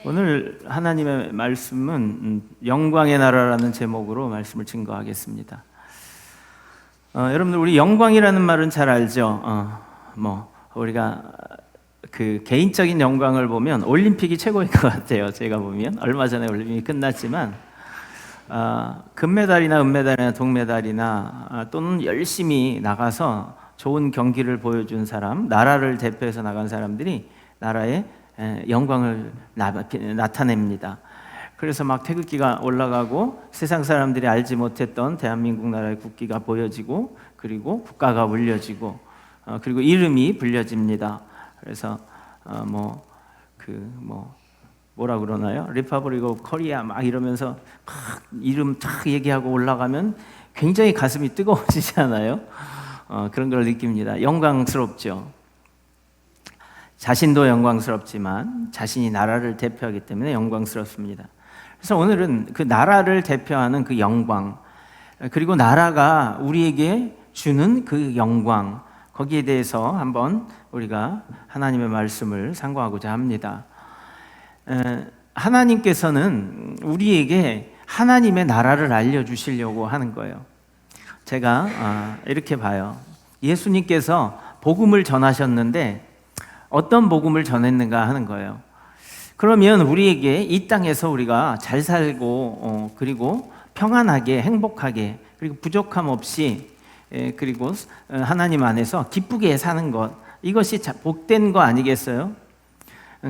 오늘 하나님의 말씀은 영광의 나라라는 제목으로 말씀을 증거하겠습니다. 여러분들 우리 영광이라는 말은 잘 알죠? 우리가 그 개인적인 영광을 보면 올림픽이 최고인 것 같아요. 제가 보면 얼마 전에 올림픽이 끝났지만 금메달이나 은메달이나 동메달이나 또는 열심히 나가서 좋은 경기를 보여준 사람, 나라를 대표해서 나간 사람들이 나라의 영광을 나타냅니다. 그래서 막 태극기가 올라가고 세상 사람들이 알지 못했던 대한민국 나라의 국기가 보여지고, 그리고 국가가 울려지고, 그리고 이름이 불려집니다. 그래서 뭐라 그러나요? 리퍼블릭 오브 코리아 막 이러면서 막 이름 탁 얘기하고 올라가면 굉장히 가슴이 뜨거워지잖아요. 그런 걸 느낍니다. 영광스럽죠. 자신도 영광스럽지만 자신이 나라를 대표하기 때문에 영광스럽습니다. 그래서 오늘은 그 나라를 대표하는 그 영광, 그리고 나라가 우리에게 주는 그 영광, 거기에 대해서 한번 우리가 하나님의 말씀을 상고하고자 합니다. 하나님께서는 우리에게 하나님의 나라를 알려주시려고 하는 거예요. 제가 이렇게 봐요. 예수님께서 복음을 전하셨는데 어떤 복음을 전했는가 하는 거예요. 그러면 우리에게 이 땅에서 우리가 잘 살고 그리고 평안하게 행복하게 그리고 부족함 없이 그리고 하나님 안에서 기쁘게 사는 것, 이것이 복된 거 아니겠어요?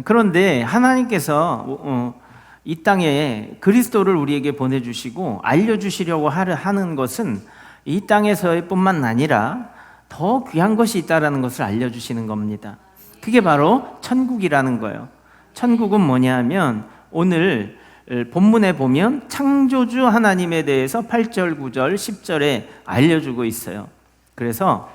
그런데 하나님께서 이 땅에 그리스도를 우리에게 보내주시고 알려주시려고 하는 것은 이 땅에서의 뿐만 아니라 더 귀한 것이 있다는 것을 알려주시는 겁니다. 그게 바로 천국이라는 거예요. 천국은 뭐냐면 오늘 본문에 보면 창조주 하나님에 대해서 8절, 9절, 10절에 알려주고 있어요. 그래서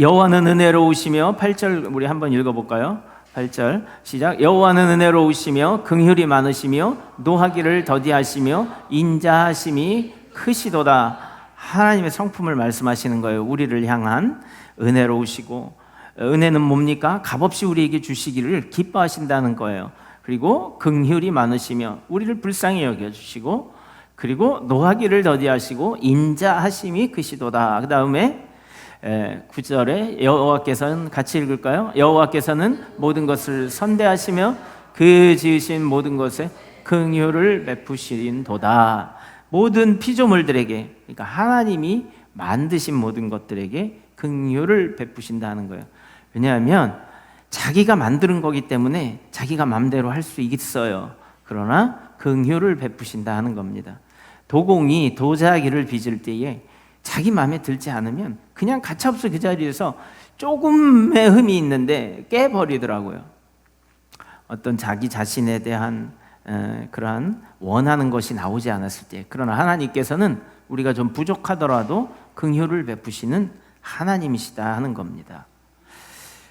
여호와는 은혜로우시며 8절 우리 한번 읽어볼까요? 8절 시작. 여호와는 은혜로우시며 긍휼이 많으시며 노하기를 더디하시며 인자하심이 크시도다. 하나님의 성품을 말씀하시는 거예요. 우리를 향한 은혜로우시고, 은혜는 뭡니까? 값없이 우리에게 주시기를 기뻐하신다는 거예요. 그리고 긍휼이 많으시며 우리를 불쌍히 여겨주시고, 그리고 노하기를 더디하시고 인자하심이 크시도다. 그 다음에 9절에 여호와께서는 같이 읽을까요? 여호와께서는 모든 것을 선대하시며 그 지으신 모든 것에 긍휼을 베푸시린도다. 모든 피조물들에게, 그러니까 하나님이 만드신 모든 것들에게 긍휼을 베푸신다는 거예요. 왜냐하면 자기가 만드는 거기 때문에 자기가 마음대로 할 수 있어요. 그러나 긍휼을 베푸신다 하는 겁니다. 도공이 도자기를 빚을 때에 자기 마음에 들지 않으면 그냥 가차없이 그 자리에서 조금의 흠이 있는데 깨버리더라고요. 어떤 자기 자신에 대한 그러한 원하는 것이 나오지 않았을 때. 그러나 하나님께서는 우리가 좀 부족하더라도 긍휼을 베푸시는 하나님이시다 하는 겁니다.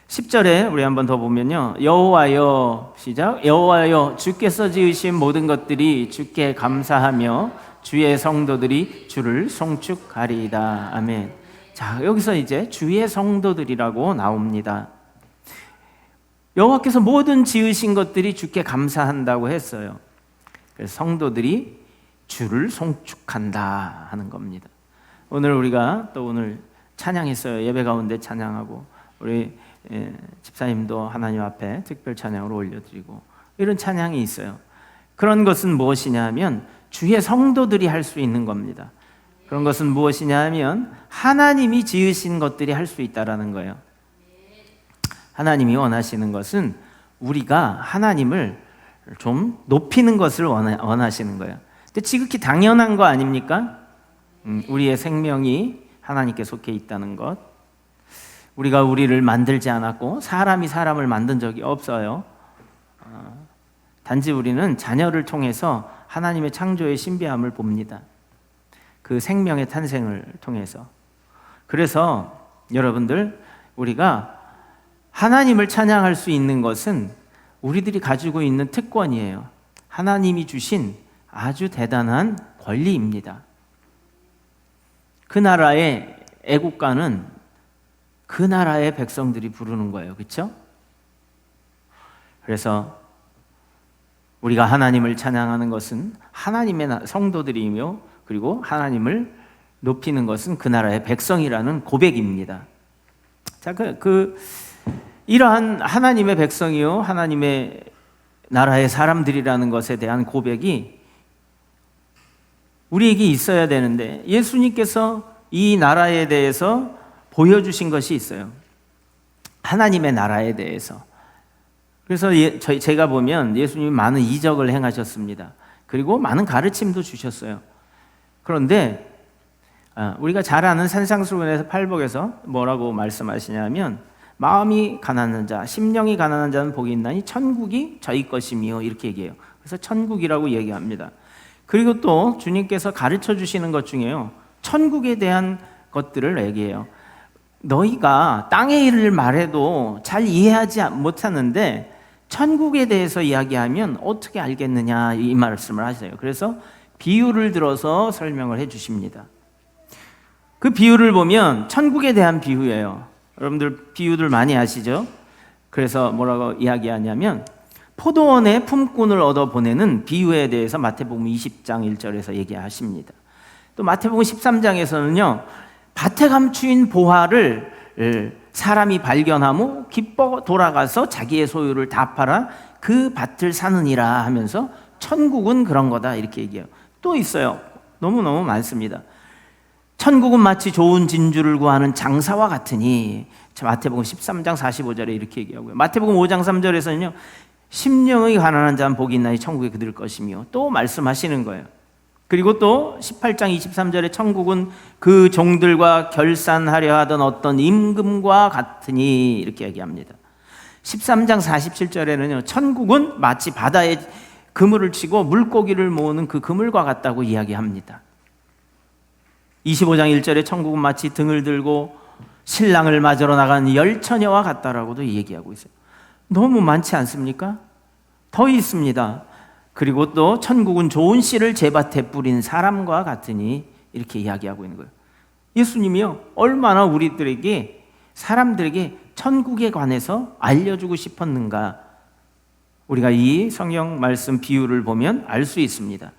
10절에 우리 한번 더 보면요, 여호와여 시작. 여호와여 주께서 지으신 모든 것들이 주께 감사하며 주의 성도들이 주를 송축하리이다. 아멘. 자, 여기서 이제 주의 성도들이라고 나옵니다. 여호와께서 모든 지으신 것들이 주께 감사한다고 했어요. 그래서 성도들이 주를 송축한다 하는 겁니다. 오늘 우리가 또 오늘 찬양했어요. 예배 가운데 찬양하고 우리 집사님도 하나님 앞에 특별 찬양으로 올려드리고 이런 찬양이 있어요. 그런 것은 무엇이냐 하면 주의 성도들이 할 수 있는 겁니다. 그런 것은 무엇이냐 하면 하나님이 지으신 것들이 할 수 있다라는 거예요. 하나님이 원하시는 것은 우리가 하나님을 좀 높이는 것을 원하시는 거예요. 근데 지극히 당연한 거 아닙니까? 우리의 생명이 하나님께 속해 있다는 것, 우리가 우리를 만들지 않았고 사람이 사람을 만든 적이 없어요. 단지 우리는 자녀를 통해서 하나님의 창조의 신비함을 봅니다. 그 생명의 탄생을 통해서. 그래서 여러분들, 우리가 하나님을 찬양할 수 있는 것은 우리들이 가지고 있는 특권이에요. 하나님이 주신 아주 대단한 권리입니다. 그 나라의 애국가는 그 나라의 백성들이 부르는 거예요. 그렇죠? 그래서 우리가 하나님을 찬양하는 것은 하나님의 성도들이며, 그리고 하나님을 높이는 것은 그 나라의 백성이라는 고백입니다. 자, 이러한 하나님의 백성이요, 하나님의 나라의 사람들이라는 것에 대한 고백이 우리에게 있어야 되는데, 예수님께서 이 나라에 대해서 보여주신 것이 있어요. 하나님의 나라에 대해서. 그래서 제가 보면 예수님이 많은 이적을 행하셨습니다. 그리고 많은 가르침도 주셨어요. 그런데 우리가 잘 아는 산상수훈에서 팔복에서 뭐라고 말씀하시냐면, 마음이 가난한 자, 심령이 가난한 자는 복이 있나니 천국이 저희 것이며, 이렇게 얘기해요. 그래서 천국이라고 얘기합니다. 그리고 또 주님께서 가르쳐 주시는 것 중에요, 천국에 대한 것들을 얘기해요. 너희가 땅의 일을 말해도 잘 이해하지 못하는데 천국에 대해서 이야기하면 어떻게 알겠느냐, 이 말씀을 하세요. 그래서 비유를 들어서 설명을 해 주십니다. 그 비유를 보면 천국에 대한 비유예요. 여러분들 비유들 많이 아시죠? 그래서 뭐라고 이야기하냐면, 포도원에 품꾼을 얻어 보내는 비유에 대해서 마태복음 20장 1절에서 얘기하십니다. 또 마태복음 13장에서는요, 밭에 감추인 보화를 사람이 발견하고 기뻐 돌아가서 자기의 소유를 다 팔아 그 밭을 사느니라 하면서 천국은 그런 거다, 이렇게 얘기해요. 또 있어요. 너무너무 많습니다. 천국은 마치 좋은 진주를 구하는 장사와 같으니, 마태복음 13장 45절에 이렇게 얘기하고요. 마태복음 5장 3절에서는요, 심령의 가난한 자는 복이 있나니 천국이 그들 것이며, 또 말씀하시는 거예요. 그리고 또 18장 23절에 천국은 그 종들과 결산하려 하던 어떤 임금과 같으니, 이렇게 얘기합니다. 13장 47절에는요, 천국은 마치 바다에 그물을 치고 물고기를 모으는 그 그물과 같다고 이야기합니다. 25장 1절에 천국은 마치 등을 들고 신랑을 맞으러 나간 열처녀와 같다라고도 얘기하고 있어요. 너무 많지 않습니까? 더 있습니다. 그리고 또 천국은 좋은 씨를 제밭에 뿌린 사람과 같으니, 이렇게 이야기하고 있는 거예요. 예수님이요, 얼마나 우리들에게, 사람들에게 천국에 관해서 알려주고 싶었는가, 우리가 이 성경 말씀 비유를 보면 알 수 있습니다.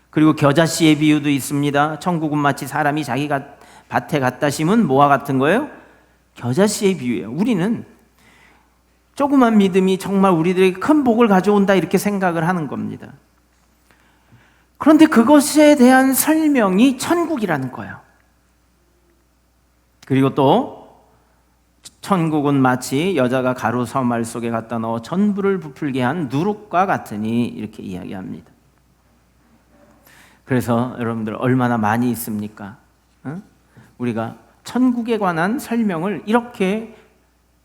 그리고 겨자씨의 비유도 있습니다. 천국은 마치 사람이 자기가 밭에 갖다 심은 뭐와 같은 거예요? 겨자씨의 비유예요. 우리는 조그만 믿음이 정말 우리들에게 큰 복을 가져온다, 이렇게 생각을 하는 겁니다. 그런데 그것에 대한 설명이 천국이라는 거예요. 그리고 또 천국은 마치 여자가 가루 서말 속에 갖다 넣어 전부를 부풀게 한 누룩과 같으니, 이렇게 이야기합니다. 그래서 여러분들 얼마나 많이 있습니까? 우리가 천국에 관한 설명을 이렇게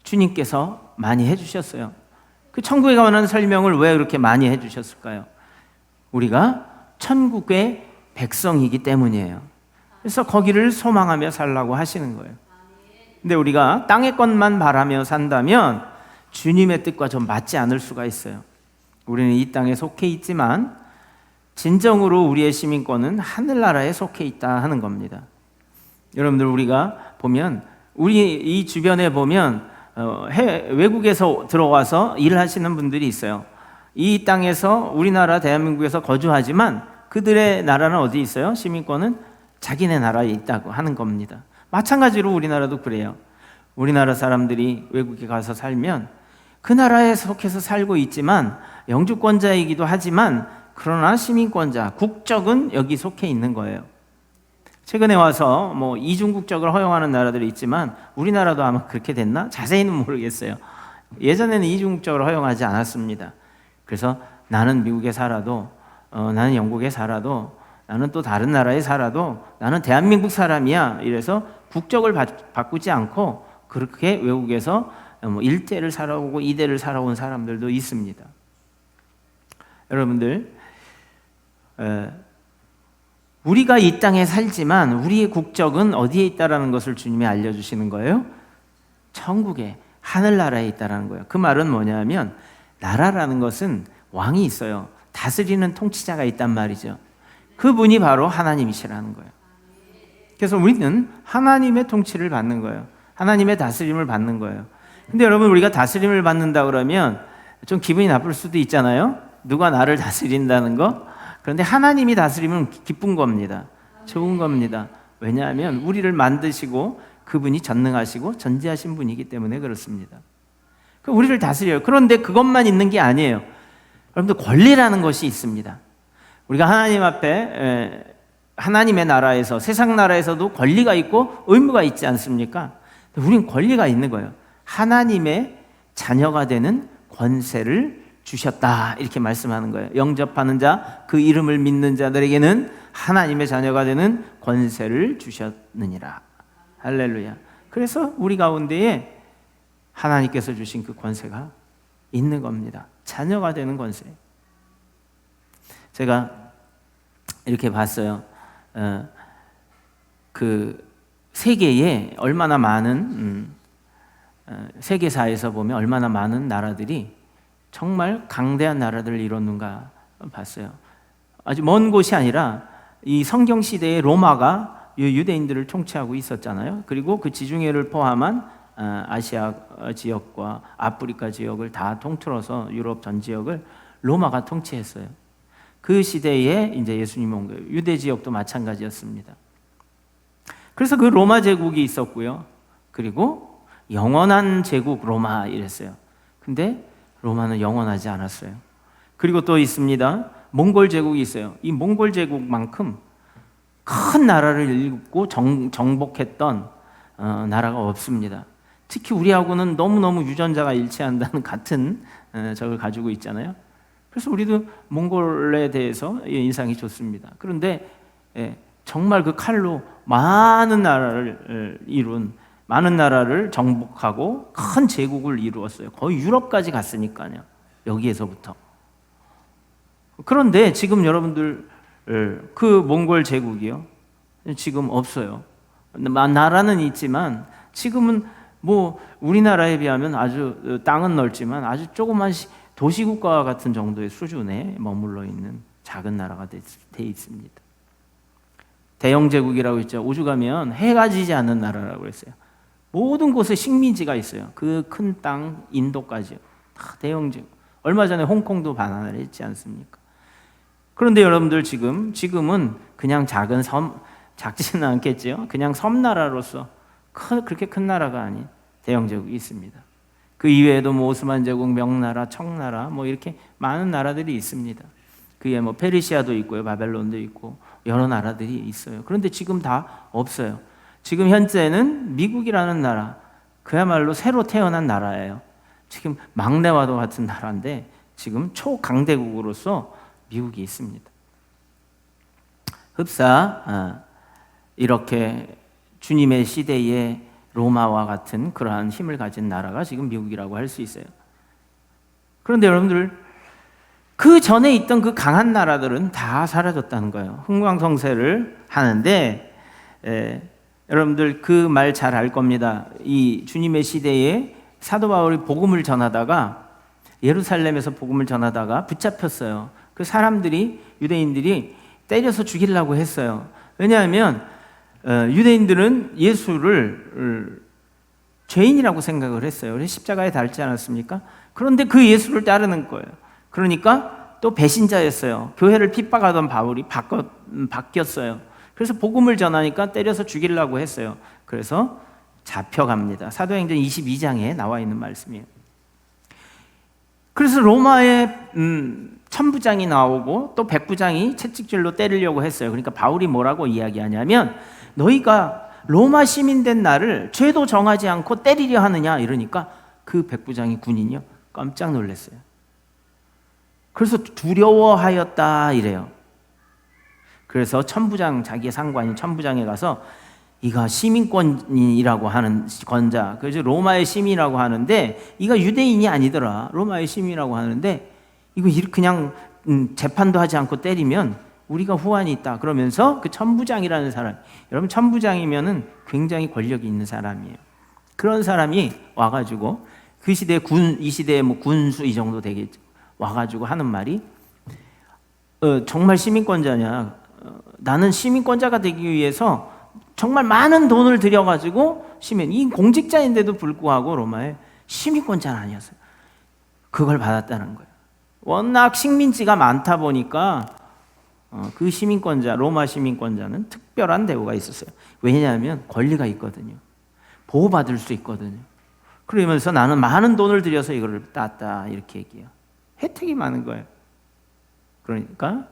주님께서 많이 해주셨어요. 그 천국에 관한 설명을 왜 그렇게 많이 해주셨을까요? 우리가 천국의 백성이기 때문이에요. 그래서 거기를 소망하며 살라고 하시는 거예요. 근데 우리가 땅의 것만 바라며 산다면 주님의 뜻과 좀 맞지 않을 수가 있어요. 우리는 이 땅에 속해 있지만 진정으로 우리의 시민권은 하늘나라에 속해 있다 하는 겁니다. 여러분들, 우리가 보면, 우리 이 주변에 보면 외국에서 들어와서 일을 하시는 분들이 있어요. 이 땅에서, 우리나라 대한민국에서 거주하지만 그들의 나라는 어디 있어요? 시민권은 자기네 나라에 있다고 하는 겁니다. 마찬가지로 우리나라도 그래요. 우리나라 사람들이 외국에 가서 살면 그 나라에 속해서 살고 있지만 영주권자이기도 하지만, 그러나 시민권자, 국적은 여기 속해 있는 거예요. 최근에 와서 이중 국적을 허용하는 나라들이 있지만 우리나라도 아마 그렇게 됐나? 자세히는 모르겠어요. 예전에는 이중 국적을 허용하지 않았습니다. 그래서 나는 미국에 살아도, 나는 영국에 살아도, 나는 또 다른 나라에 살아도 나는 대한민국 사람이야, 이래서 국적을 바꾸지 않고 그렇게 외국에서 1대를 살아오고 2대를 살아온 사람들도 있습니다. 여러분들, 우리가 이 땅에 살지만 우리의 국적은 어디에 있다라는 것을 주님이 알려주시는 거예요? 천국에, 하늘나라에 있다라는 거예요. 그 말은 뭐냐면, 나라라는 것은 왕이 있어요. 다스리는 통치자가 있단 말이죠. 그분이 바로 하나님이시라는 거예요. 그래서 우리는 하나님의 통치를 받는 거예요. 하나님의 다스림을 받는 거예요. 근데 여러분, 우리가 다스림을 받는다 그러면 좀 기분이 나쁠 수도 있잖아요. 누가 나를 다스린다는 거. 그런데 하나님이 다스리면 기쁜 겁니다. 좋은 겁니다. 왜냐하면 우리를 만드시고 그분이 전능하시고 전지하신 분이기 때문에 그렇습니다. 우리를 다스려요. 그런데 그것만 있는 게 아니에요. 여러분들, 권리라는 것이 있습니다. 우리가 하나님 앞에 하나님의 나라에서, 세상 나라에서도 권리가 있고 의무가 있지 않습니까? 우리는 권리가 있는 거예요. 하나님의 자녀가 되는 권세를 주셨다, 이렇게 말씀하는 거예요. 영접하는 자, 그 이름을 믿는 자들에게는 하나님의 자녀가 되는 권세를 주셨느니라. 할렐루야. 그래서 우리 가운데에 하나님께서 주신 그 권세가 있는 겁니다. 자녀가 되는 권세. 제가 이렇게 봤어요. 그 세계에 얼마나 많은 세계사에서 보면 얼마나 많은 나라들이 정말 강대한 나라들을 이뤘는가 봤어요. 아주 먼 곳이 아니라 이 성경 시대의 로마가 유대인들을 통치하고 있었잖아요. 그리고 그 지중해를 포함한 아시아 지역과 아프리카 지역을 다 통틀어서 유럽 전 지역을 로마가 통치했어요. 그 시대에 이제 예수님이 온 거예요. 유대 지역도 마찬가지였습니다. 그래서 그 로마 제국이 있었고요. 그리고 영원한 제국 로마 이랬어요. 근데 로마는 영원하지 않았어요. 그리고 또 있습니다. 몽골 제국이 있어요. 이 몽골 제국만큼 큰 나라를 이루고 정복했던 나라가 없습니다. 특히 우리하고는 너무너무 유전자가 일치한다는 같은 적을 가지고 있잖아요. 그래서 우리도 몽골에 대해서 인상이 좋습니다. 그런데 정말 그 칼로 많은 나라를 이룬, 많은 나라를 정복하고 큰 제국을 이루었어요. 거의 유럽까지 갔으니까요. 여기에서부터. 그런데 지금 여러분들 그 몽골 제국이요, 지금 없어요. 나라는 있지만 지금은 뭐 우리나라에 비하면 아주 땅은 넓지만 아주 조그만 도시국가 같은 정도의 수준에 머물러 있는 작은 나라가 돼 있습니다. 대영 제국이라고 있죠. 우주 가면 해가 지지 않는 나라라고 그랬어요. 모든 곳에 식민지가 있어요. 그 큰 땅 인도까지요. 다 대영 제국. 얼마 전에 홍콩도 반환을 했지 않습니까? 그런데 여러분들 지금은 그냥 작은 섬, 작지는 않겠죠. 그냥 섬나라로서 그렇게 큰 나라가 아닌 대영 제국이 있습니다. 그 이외에도 뭐 오스만 제국, 명나라, 청나라 뭐 이렇게 많은 나라들이 있습니다. 그에 뭐 페르시아도 있고요, 바벨론도 있고 여러 나라들이 있어요. 그런데 지금 다 없어요. 지금 현재는 미국이라는 나라, 그야말로 새로 태어난 나라예요. 지금 막내와도 같은 나라인데 지금 초강대국으로서 미국이 있습니다. 흡사 이렇게 주님의 시대에 로마와 같은 그러한 힘을 가진 나라가 지금 미국이라고 할 수 있어요. 그런데 여러분들, 그 전에 있던 그 강한 나라들은 다 사라졌다는 거예요. 흥왕성쇠를 하는데 여러분들 그 말 잘 알 겁니다. 이 주님의 시대에 사도 바울이 복음을 전하다가 예루살렘에서 복음을 전하다가 붙잡혔어요. 그 사람들이, 유대인들이 때려서 죽이려고 했어요. 왜냐하면 유대인들은 예수를 죄인이라고 생각을 했어요. 그래서 십자가에 달지 않았습니까? 그런데 그 예수를 따르는 거예요. 그러니까 또 배신자였어요. 교회를 핍박하던 바울이 바뀌었어요. 그래서 복음을 전하니까 때려서 죽이려고 했어요. 그래서 잡혀갑니다. 사도행전 22장에 나와 있는 말씀이에요. 그래서 로마의 천부장이 나오고 또 백부장이 채찍질로 때리려고 했어요. 그러니까 바울이 뭐라고 이야기하냐면, 너희가 로마 시민 된 나를 죄도 정하지 않고 때리려 하느냐 이러니까 그 백부장이, 군인이요, 깜짝 놀랐어요. 그래서 두려워하였다 이래요. 그래서 천부장, 자기의 상관인 천부장에 가서 이가 시민권이라고 하는 권자, 그래서 로마의 시민이라고 하는데 이가 유대인이 아니더라, 로마의 시민이라고 하는데 이거 그냥 재판도 하지 않고 때리면 우리가 후환이 있다 그러면서 그 천부장이라는 사람, 여러분 천부장이면은 굉장히 권력이 있는 사람이에요. 그런 사람이 와가지고 그 시대 이 시대의 뭐 군수 이 정도 되겠죠. 와가지고 하는 말이 정말 시민권자냐? 나는 시민권자가 되기 위해서 정말 많은 돈을 들여가지고 이 공직자인데도 불구하고 로마의 시민권자는 아니었어요. 그걸 받았다는 거예요. 워낙 식민지가 많다 보니까 그 시민권자, 로마 시민권자는 특별한 대우가 있었어요. 왜냐하면 권리가 있거든요. 보호받을 수 있거든요. 그러면서 나는 많은 돈을 들여서 이걸 땄다 이렇게 얘기해요. 혜택이 많은 거예요. 그러니까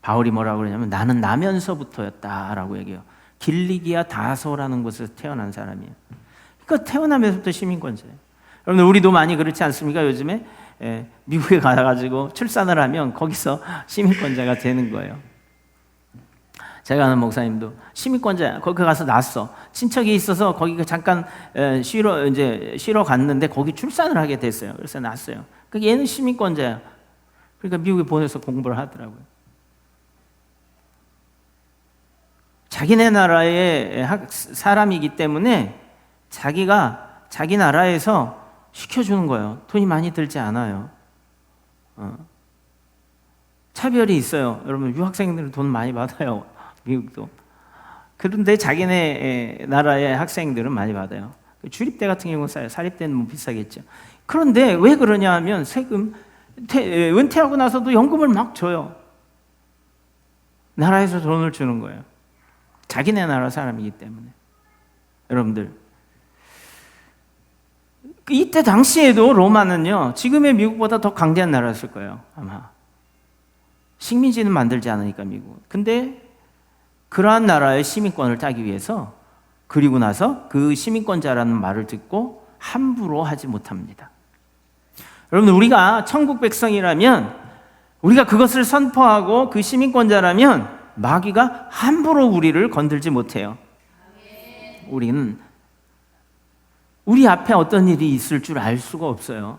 바울이 뭐라고 그러냐면 나는 나면서부터였다라고 얘기해요. 길리기아 다소라는 곳에서 태어난 사람이에요. 그러니까 태어나면서부터 시민권자예요. 여러분 우리도 많이 그렇지 않습니까? 요즘에 미국에 가가지고 출산을 하면 거기서 시민권자가 되는 거예요. 제가 아는 목사님도 시민권자 거기 가서 낳았어. 친척이 있어서 거기 잠깐 쉬러 갔는데 거기 출산을 하게 됐어요. 그래서 낳았어요. 그러니까 얘는 시민권자야. 그러니까 미국에 보내서 공부를 하더라고요. 자기네 나라의 사람이기 때문에 자기가 자기 나라에서 시켜주는 거예요. 돈이 많이 들지 않아요. 차별이 있어요. 여러분 유학생들은 돈 많이 받아요. 미국도. 그런데 자기네 나라의 학생들은 많이 받아요. 주립대 같은 경우는 싸요. 사립대는 뭐 비싸겠죠. 그런데 왜 그러냐 하면 세금 은퇴하고 나서도 연금을 막 줘요. 나라에서 돈을 주는 거예요. 자기네 나라 사람이기 때문에. 여러분들 이때 당시에도 로마는요 지금의 미국보다 더 강대한 나라였을 거예요. 아마 식민지는 만들지 않으니까 미국. 근데 그러한 나라의 시민권을 따기 위해서 그리고 나서 그 시민권자라는 말을 듣고 함부로 하지 못합니다. 여러분 우리가 천국 백성이라면 우리가 그것을 선포하고 그 시민권자라면 마귀가 함부로 우리를 건들지 못해요. 우리는 우리 앞에 어떤 일이 있을 줄 알 수가 없어요.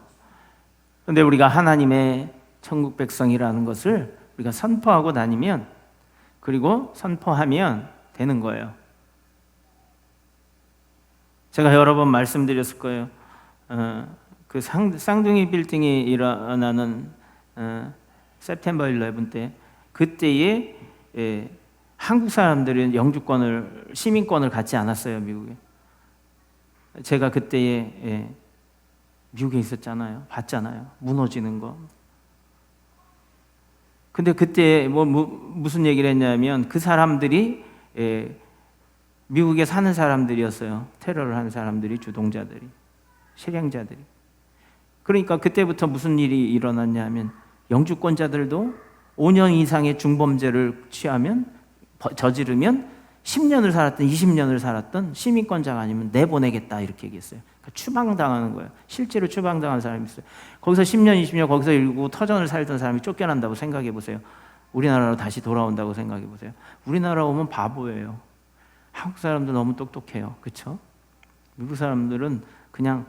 그런데 우리가 하나님의 천국 백성이라는 것을 우리가 선포하고 다니면 그리고 선포하면 되는 거예요. 제가 여러 번 말씀드렸을 거예요. 그 쌍둥이 빌딩이 일어나는 September 11 때 그때에 한국 사람들은 영주권을 시민권을 갖지 않았어요. 미국에. 제가 그때에 미국에 있었잖아요. 봤잖아요. 무너지는 거. 근데 그때 무슨 얘기를 했냐면 그 사람들이 미국에 사는 사람들이었어요. 테러를 하는 사람들이, 주동자들이, 실행자들이. 그러니까 그때부터 무슨 일이 일어났냐면 영주권자들도 5년 이상의 중범죄를 저지르면 10년을 살았든 20년을 살았든 시민권자가 아니면 내보내겠다 이렇게 얘기했어요. 그러니까 추방당하는 거예요. 실제로 추방당한 사람이 있어요. 거기서 10년, 20년 거기서 일고 터전을 살던 사람이 쫓겨난다고 생각해 보세요. 우리나라로 다시 돌아온다고 생각해 보세요. 우리나라 오면 바보예요. 한국 사람들 너무 똑똑해요. 그렇죠? 미국 사람들은 그냥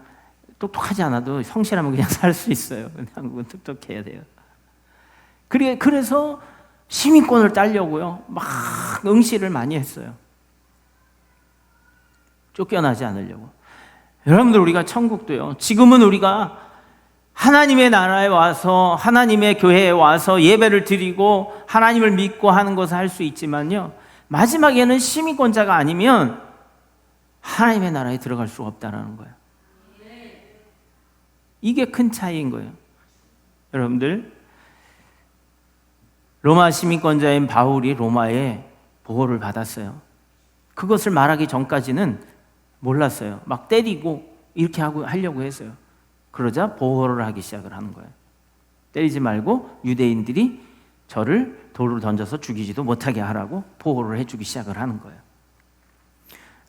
똑똑하지 않아도 성실하면 그냥 살 수 있어요. 근데 한국은 똑똑해야 돼요. 그래서 시민권을 따려고요. 막 응시를 많이 했어요. 쫓겨나지 않으려고. 여러분들 우리가 천국도요. 지금은 우리가 하나님의 나라에 와서 하나님의 교회에 와서 예배를 드리고 하나님을 믿고 하는 것을 할 수 있지만요. 마지막에는 시민권자가 아니면 하나님의 나라에 들어갈 수가 없다는 거예요. 이게 큰 차이인 거예요. 여러분들 로마 시민권자인 바울이 로마에 보호를 받았어요. 그것을 말하기 전까지는 몰랐어요. 막 때리고 이렇게 하려고 했어요. 그러자 보호를 하기 시작을 하는 거예요. 때리지 말고 유대인들이 저를 돌을 던져서 죽이지도 못하게 하라고 보호를 해주기 시작을 하는 거예요.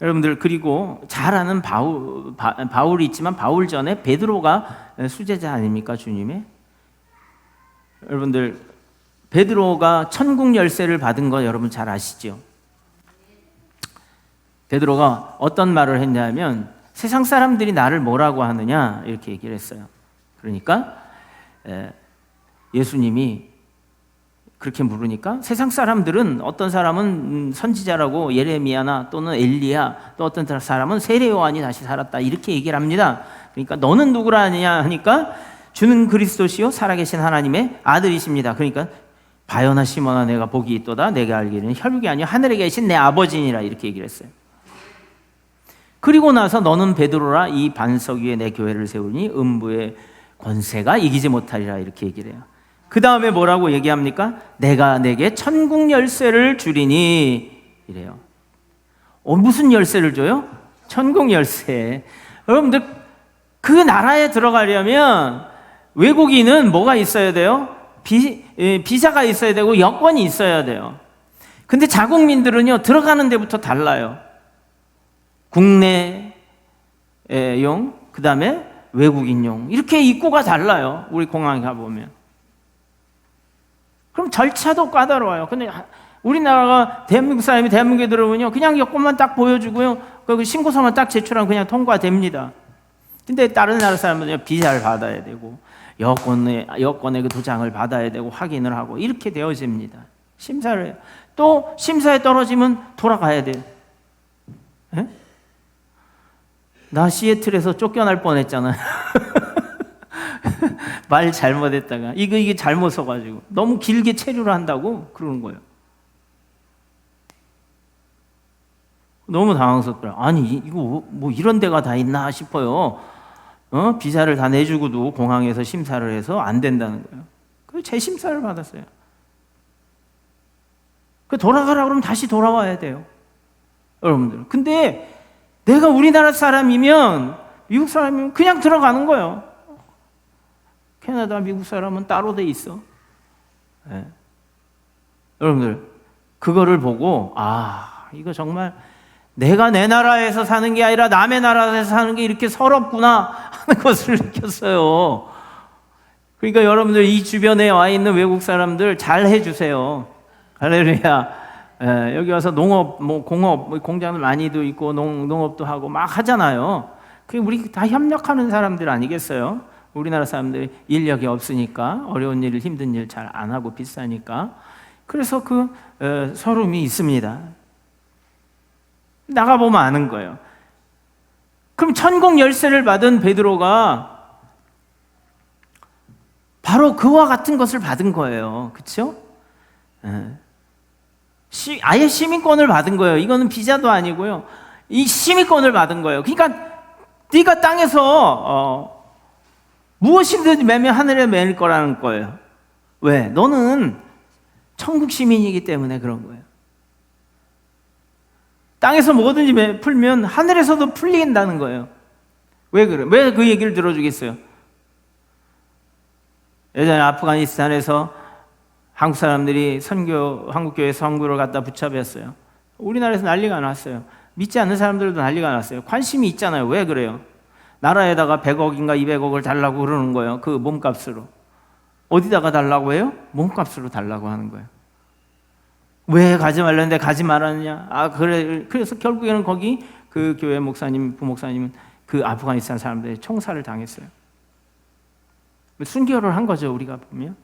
여러분들 그리고 잘 아는 바울이 있지만 바울 전에 베드로가 수제자 아닙니까? 주님의. 여러분들 베드로가 천국 열쇠를 받은 거 여러분 잘 아시죠? 베드로가 어떤 말을 했냐면 세상 사람들이 나를 뭐라고 하느냐 이렇게 얘기를 했어요. 그러니까 예수님이 그렇게 물으니까 세상 사람들은 어떤 사람은 선지자라고 예레미야나 또는 엘리야 또 어떤 사람은 세례 요한이 다시 살았다 이렇게 얘기를 합니다. 그러니까 너는 누구라 하느냐 하니까 주는 그리스도시요 살아계신 하나님의 아들이십니다. 그러니까 바요나 시몬아 내가 복이 있도다 내가 알기는 혈육이 아니요 하늘에 계신 내 아버지니라 이렇게 얘기를 했어요. 그리고 나서 너는 베드로라 이 반석 위에 내 교회를 세우니 음부의 권세가 이기지 못하리라 이렇게 얘기를 해요. 그 다음에 뭐라고 얘기합니까? 내가 내게 천국 열쇠를 주리니 이래요. 무슨 열쇠를 줘요? 천국 열쇠. 여러분들 그 나라에 들어가려면 외국인은 뭐가 있어야 돼요? 비자가 있어야 되고 여권이 있어야 돼요. 근데 자국민들은요 들어가는 데부터 달라요. 국내용, 그 다음에 외국인용 이렇게 입구가 달라요. 우리 공항에 가보면. 그럼 절차도 까다로워요. 근데 우리나라가 대한민국 사람이 대한민국에 들어오면요 그냥 여권만 딱 보여주고요 그 신고서만 딱 제출하면 그냥 통과됩니다. 근데 다른 나라 사람은 비자를 받아야 되고 여권의 그 도장을 받아야 되고 확인을 하고 이렇게 되어집니다. 심사를 해요. 또 심사에 떨어지면 돌아가야 돼요. 에? 나 시애틀에서 쫓겨날 뻔했잖아. 말 잘못했다가 이게 잘못 써가지고 너무 길게 체류를 한다고 그러는 거예요. 너무 당황스럽더라. 아니 이거 뭐 이런 데가 다 있나 싶어요. 비자를 다 내주고도 공항에서 심사를 해서 안 된다는 거예요. 그래서 재심사를 받았어요. 그 돌아가라 그러면 다시 돌아와야 돼요. 여러분들. 근데 내가 우리나라 사람이면 미국 사람이면 그냥 들어가는 거예요. 캐나다, 미국 사람은 따로 돼 있어. 네. 여러분들 그거를 보고 이거 정말 내가 내 나라에서 사는 게 아니라 남의 나라에서 사는 게 이렇게 서럽구나 하는 것을 느꼈어요. 그러니까 여러분들 이 주변에 와 있는 외국 사람들 잘 해주세요. 할렐루야. 여기 와서 농업, 공업, 공장들 많이도 있고 농업도 하고 막 하잖아요. 그게 우리 다 협력하는 사람들 아니겠어요? 우리나라 사람들이 인력이 없으니까 어려운 일, 힘든 일 잘 안 하고 비싸니까. 그래서 그 서름이 있습니다. 나가보면 아는 거예요. 그럼 천국 열쇠를 받은 베드로가 바로 그와 같은 것을 받은 거예요. 그렇죠? 아예 시민권을 받은 거예요. 이거는 비자도 아니고요. 이 시민권을 받은 거예요. 그러니까 네가 땅에서 무엇이든지 매면 하늘에 매일 거라는 거예요. 왜? 너는 천국 시민이기 때문에 그런 거예요. 땅에서 뭐든지 풀면 하늘에서도 풀린다는 거예요. 왜 그래? 왜 그 얘기를 들어주겠어요? 예전에 아프가니스탄에서 한국 사람들이 한국교회 선교를 갖다 붙잡았어요. 우리나라에서 난리가 났어요. 믿지 않는 사람들도 난리가 났어요. 관심이 있잖아요. 왜 그래요? 나라에다가 100억인가 200억을 달라고 그러는 거예요. 그 몸값으로. 어디다가 달라고 해요? 몸값으로 달라고 하는 거예요. 왜 가지 말랬는데 가지 말았느냐? 그래서 결국에는 거기 그 교회 목사님, 부목사님은 그 아프가니스탄 사람들이 총살을 당했어요. 순교를 한 거죠, 우리가 보면.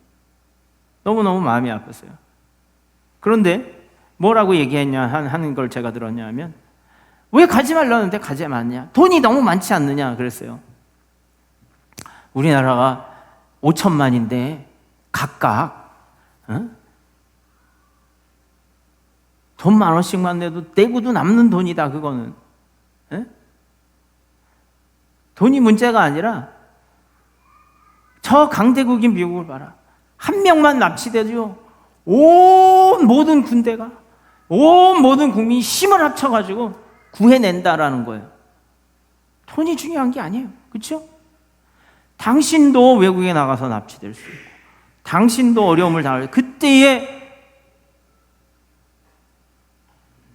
너무너무 마음이 아팠어요. 그런데 뭐라고 얘기했냐 하는 걸 제가 들었냐 하면 왜 가지 말라는데 가지 않냐? 돈이 너무 많지 않느냐 그랬어요. 우리나라가 5천만인데 각각 돈 10,000원씩만 내도 내고도 남는 돈이다 그거는. 돈이 문제가 아니라 저 강대국인 미국을 봐라. 한 명만 납치되죠. 모든 군대가 모든 국민이 힘을 합쳐가지고 구해낸다라는 거예요. 돈이 중요한 게 아니에요. 그렇죠? 당신도 외국에 나가서 납치될 수 있고 당신도 어려움을 당할 그때에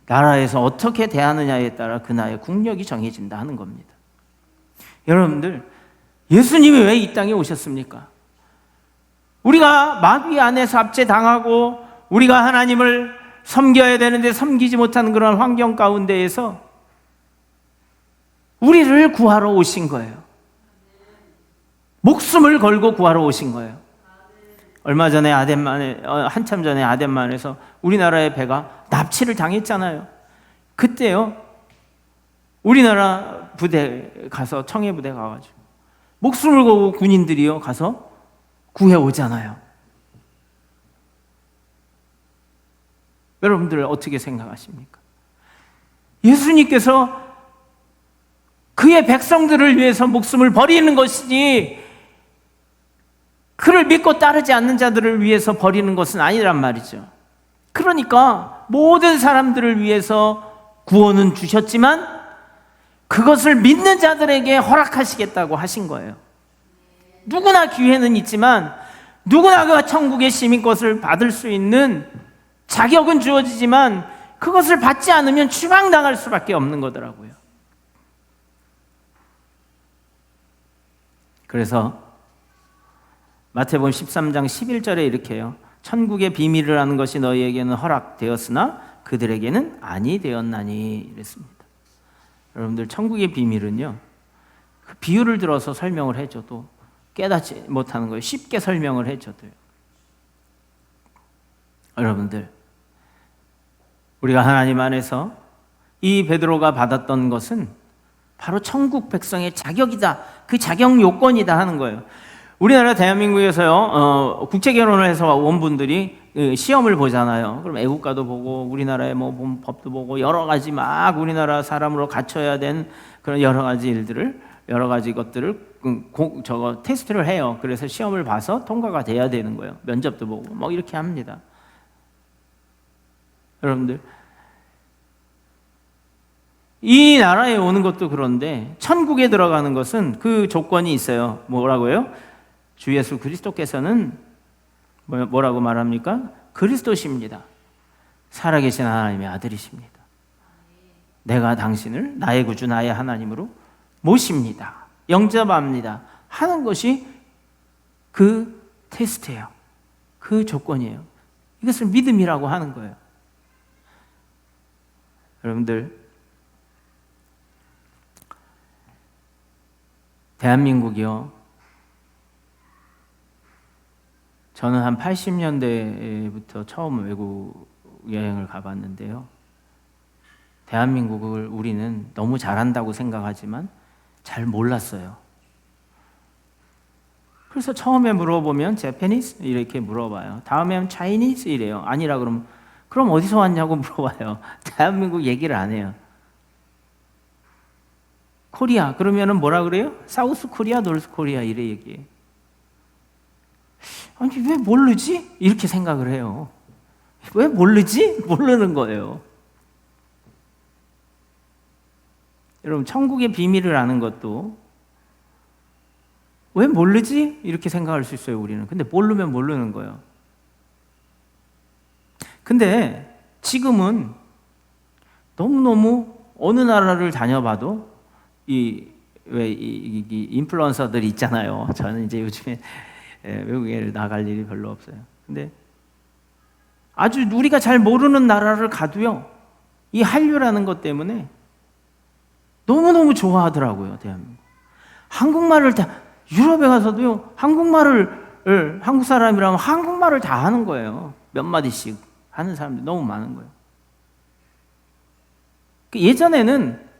나라에서 어떻게 대하느냐에 따라 그 나라의 국력이 정해진다 하는 겁니다. 여러분들 예수님이 왜 이 땅에 오셨습니까? 우리가 마귀 안에서 압제당하고 우리가 하나님을 섬겨야 되는데 섬기지 못하는 그런 환경 가운데에서 우리를 구하러 오신 거예요. 목숨을 걸고 구하러 오신 거예요. 얼마 전에 한참 전에 아덴만에서 우리나라의 배가 납치를 당했잖아요. 그때요 우리나라 부대 가서 청해 부대 가가지고 목숨을 걸고 군인들이요 가서 구해 오잖아요. 여러분들 어떻게 생각하십니까? 예수님께서 그의 백성들을 위해서 목숨을 버리는 것이지 그를 믿고 따르지 않는 자들을 위해서 버리는 것은 아니란 말이죠. 그러니까 모든 사람들을 위해서 구원은 주셨지만 그것을 믿는 자들에게 허락하시겠다고 하신 거예요. 누구나 기회는 있지만 누구나 그 천국의 시민권을 받을 수 있는 자격은 주어지지만 그것을 받지 않으면 추방당할 수밖에 없는 거더라고요. 그래서 마태복음 13장 11절에 이렇게 해요. 천국의 비밀을 아는 것이 너희에게는 허락되었으나 그들에게는 아니 되었나니 이랬습니다. 여러분들, 천국의 비밀은요, 그 비유를 들어서 설명을 해줘도 깨닫지 못하는 거예요. 쉽게 설명을 해줘도요. 여러분들, 우리가 하나님 안에서 이 베드로가 받았던 것은 바로 천국 백성의 자격이다, 그 자격 요건이다 하는 거예요. 우리나라 대한민국에서요, 국제 결혼을 해서 온 분들이 시험을 보잖아요. 그럼 애국가도 보고 우리나라의 뭐 법도 보고 여러 가지 막 우리나라 사람으로 갖춰야 된 그런 여러 가지 일들을, 여러 가지 것들을 테스트를 해요. 그래서 시험을 봐서 통과가 돼야 되는 거예요. 면접도 보고 뭐 이렇게 합니다. 여러분들, 이 나라에 오는 것도 그런데 천국에 들어가는 것은 그 조건이 있어요. 뭐라고요? 주 예수 그리스도께서는 뭐라고 말합니까? 그리스도십니다. 살아계신 하나님의 아들이십니다. 내가 당신을 나의 구주 나의 하나님으로 모십니다, 영접합니다 하는 것이 그 테스트예요. 그 조건이에요. 이것을 믿음이라고 하는 거예요. 여러분들, 대한민국이요, 저는 한 80년대부터 처음 외국 여행을 가봤는데요, 대한민국을 우리는 너무 잘한다고 생각하지만 잘 몰랐어요. 그래서 처음에 물어보면 Japanese 이렇게 물어봐요. 다음에는 Chinese 이래요. 아니라 그럼 어디서 왔냐고 물어봐요. 대한민국 얘기를 안 해요. 코리아 그러면은 뭐라 그래요? 사우스 코리아, 노스 코리아 이래 얘기해요. 아니 왜 모르지? 이렇게 생각을 해요. 왜 모르지? 모르는 거예요. 여러분, 천국의 비밀을 아는 것도 왜 모르지? 이렇게 생각할 수 있어요, 우리는. 근데 모르면 모르는 거예요. 근데 지금은 너무너무 어느 나라를 다녀봐도 이 인플루언서들이 있잖아요. 저는 이제 요즘에 외국에 나갈 일이 별로 없어요. 근데 아주 우리가 잘 모르는 나라를 가도요, 이 한류라는 것 때문에 너무너무 좋아하더라고요, 대한민국. 한국말을 유럽에 가서도요, 한국 사람이라면 한국말을 다 하는 거예요. 몇 마디씩 하는 사람들이 너무 많은 거예요. 예전에는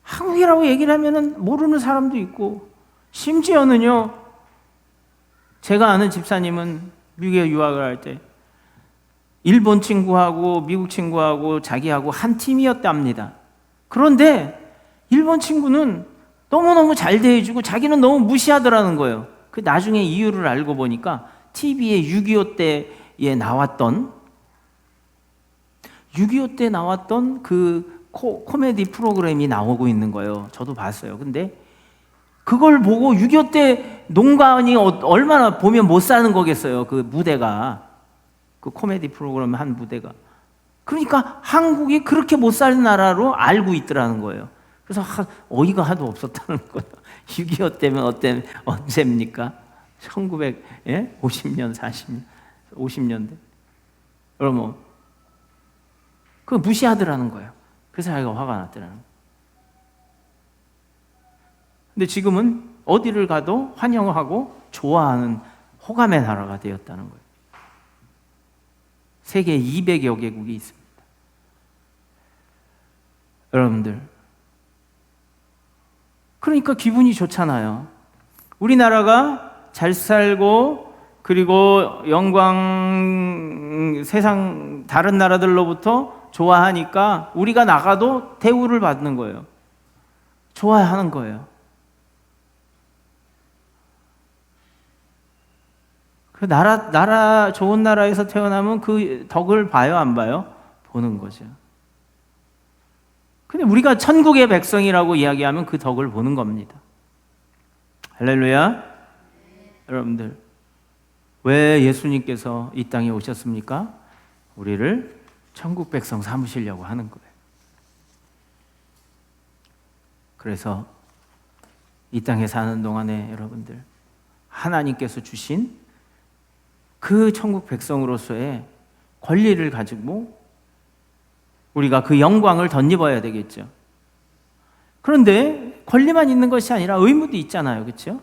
한국이라고 얘기를 하면은 모르는 사람도 있고, 심지어는요, 제가 아는 집사님은 미국에 유학을 할 때 일본 친구하고 미국 친구하고 자기하고 한 팀이었답니다. 그런데 일본 친구는 너무너무 잘 대해주고 자기는 너무 무시하더라는 거예요. 그 나중에 이유를 알고 보니까 TV에 6.25 때에 나왔던 그 코미디 프로그램이 나오고 있는 거예요. 저도 봤어요. 근데 그걸 보고 6.25 때 농간이 얼마나 보면 못 사는 거겠어요. 그 무대가, 그 코미디 프로그램 한 무대가. 그러니까 한국이 그렇게 못 사는 나라로 알고 있더라는 거예요. 그래서 어이가 하도 없었다는 거예요. 6.25 때면 언제입니까? 1950년, 40년, 50년대. 그러면 그거 무시하더라는 거예요. 그래서 자기가 화가 났더라는 거예요. 근데 지금은 어디를 가도 환영하고 좋아하는 호감의 나라가 되었다는 거예요. 세계 200여 개국이 있습니다. 여러분들, 그러니까 기분이 좋잖아요. 우리나라가 잘 살고, 그리고 영광, 세상 다른 나라들로부터 좋아하니까 우리가 나가도 대우를 받는 거예요. 좋아하는 거예요. 그 좋은 나라에서 태어나면 그 덕을 봐요, 안 봐요? 보는 거죠. 근데 우리가 천국의 백성이라고 이야기하면 그 덕을 보는 겁니다. 할렐루야. 여러분들, 왜 예수님께서 이 땅에 오셨습니까? 우리를 천국 백성 삼으시려고 하는 거예요. 그래서 이 땅에 사는 동안에 여러분들, 하나님께서 주신 그 천국 백성으로서의 권리를 가지고 우리가 그 영광을 덧입어야 되겠죠. 그런데 권리만 있는 것이 아니라 의무도 있잖아요. 그렇죠?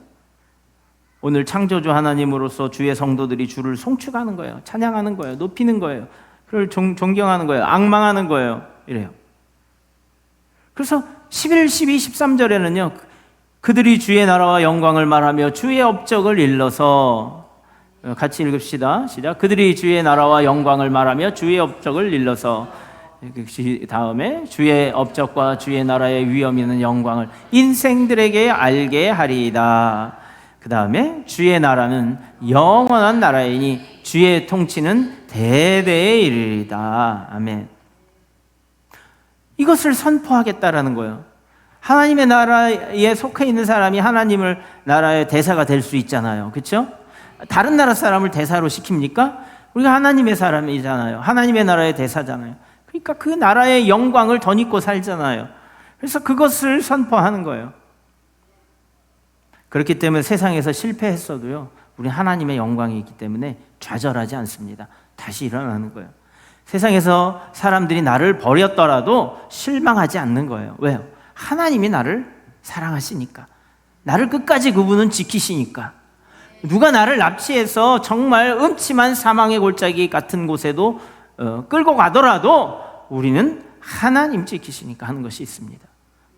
오늘 창조주 하나님으로서 주의 성도들이 주를 송축하는 거예요. 찬양하는 거예요. 높이는 거예요. 그를 존경하는 거예요. 앙망하는 거예요. 이래요. 그래서 11, 12, 13절에는요. 그들이 주의 나라와 영광을 말하며 주의 업적을 일러서, 같이 읽읍시다. 시작. 그들이 주의 나라와 영광을 말하며 주의 업적을 일러서, 다음에 주의 업적과 주의 나라의 위엄 있는 영광을 인생들에게 알게 하리이다. 그 다음에 주의 나라는 영원한 나라이니 주의 통치는 대대에 이르리다. 아멘. 이것을 선포하겠다라는 거예요. 하나님의 나라에 속해 있는 사람이 하나님을 나라의 대사가 될 수 있잖아요. 그렇죠? 다른 나라 사람을 대사로 시킵니까? 우리가 하나님의 사람이잖아요. 하나님의 나라의 대사잖아요. 그러니까 그 나라의 영광을 덧입고 살잖아요. 그래서 그것을 선포하는 거예요. 그렇기 때문에 세상에서 실패했어도요, 우리 하나님의 영광이 있기 때문에 좌절하지 않습니다. 다시 일어나는 거예요. 세상에서 사람들이 나를 버렸더라도 실망하지 않는 거예요. 왜요? 하나님이 나를 사랑하시니까. 나를 끝까지 그분은 지키시니까. 누가 나를 납치해서 정말 음침한 사망의 골짜기 같은 곳에도 끌고 가더라도 우리는 하나님 지키시니까 하는 것이 있습니다.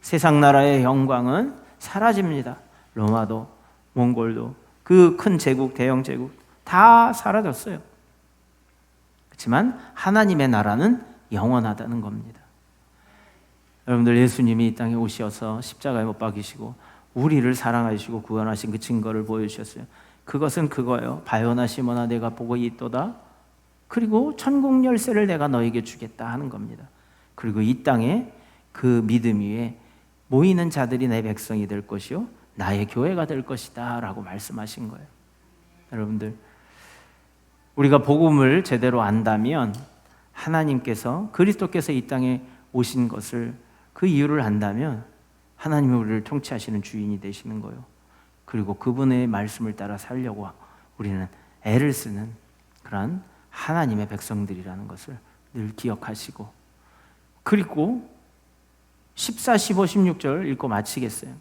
세상 나라의 영광은 사라집니다. 로마도, 몽골도, 그 큰 제국, 대영 제국 다 사라졌어요. 그렇지만 하나님의 나라는 영원하다는 겁니다. 여러분들, 예수님이 이 땅에 오셔서 십자가에 못 박히시고 우리를 사랑하시고 구원하신 그 증거를 보여주셨어요. 그것은 그거예요. 바요나 시몬아 내가 보고 있도다. 그리고 천국 열쇠를 내가 너에게 주겠다 하는 겁니다. 그리고 이 땅에 그 믿음 위에 모이는 자들이 내 백성이 될 것이요 나의 교회가 될 것이다 라고 말씀하신 거예요. 여러분들, 우리가 복음을 제대로 안다면 하나님께서, 그리스도께서 이 땅에 오신 것을, 그 이유를 안다면 하나님이 우리를 통치하시는 주인이 되시는 거예요. 그리고 그분의 말씀을 따라 살려고 우리는 애를 쓰는 그런 하나님의 백성들이라는 것을 늘 기억하시고, 그리고 14, 15, 16절 읽고 마치겠어요.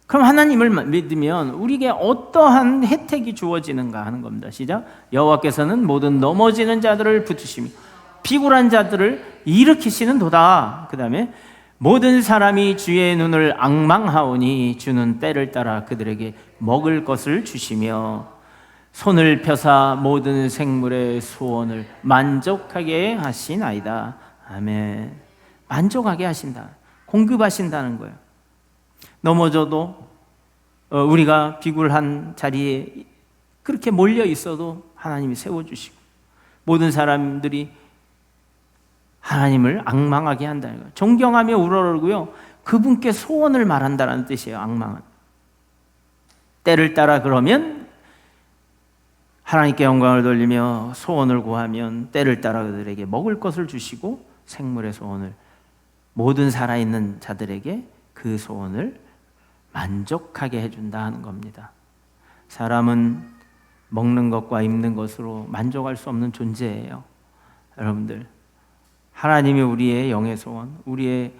그럼 하나님을 믿으면 우리에게 어떠한 혜택이 주어지는가 하는 겁니다. 시작. 여호와께서는 모든 넘어지는 자들을 붙으시며 비굴한 자들을 일으키시는 도다. 그 다음에 모든 사람이 주의 눈을 앙망하오니 주는 때를 따라 그들에게 먹을 것을 주시며 손을 펴사 모든 생물의 소원을 만족하게 하시나이다. 아멘. 만족하게 하신다. 공급하신다는 거예요. 넘어져도 우리가 비굴한 자리에 그렇게 몰려 있어도 하나님이 세워주시고, 모든 사람들이 하나님을 앙망하게 한다는 거예요. 존경하며 우러러고요, 그분께 소원을 말한다는 뜻이에요. 앙망은 때를 따라, 그러면 하나님께 영광을 돌리며 소원을 구하면 때를 따라 그들에게 먹을 것을 주시고 생물의 소원을, 모든 살아있는 자들에게 그 소원을 만족하게 해준다 하는 겁니다. 사람은 먹는 것과 입는 것으로 만족할 수 없는 존재예요. 여러분들, 하나님이 우리의 영의 소원, 우리의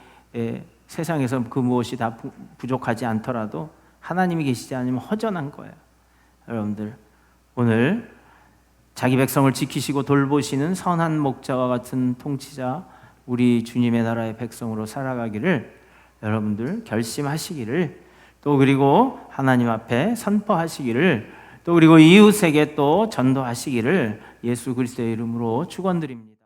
세상에서 그 무엇이 다 부족하지 않더라도 하나님이 계시지 않으면 허전한 거예요. 여러분들, 오늘 자기 백성을 지키시고 돌보시는 선한 목자와 같은 통치자, 우리 주님의 나라의 백성으로 살아가기를 여러분들 결심하시기를, 또 그리고 하나님 앞에 선포하시기를, 또 그리고 이웃에게 또 전도하시기를 예수 그리스도의 이름으로 축원드립니다.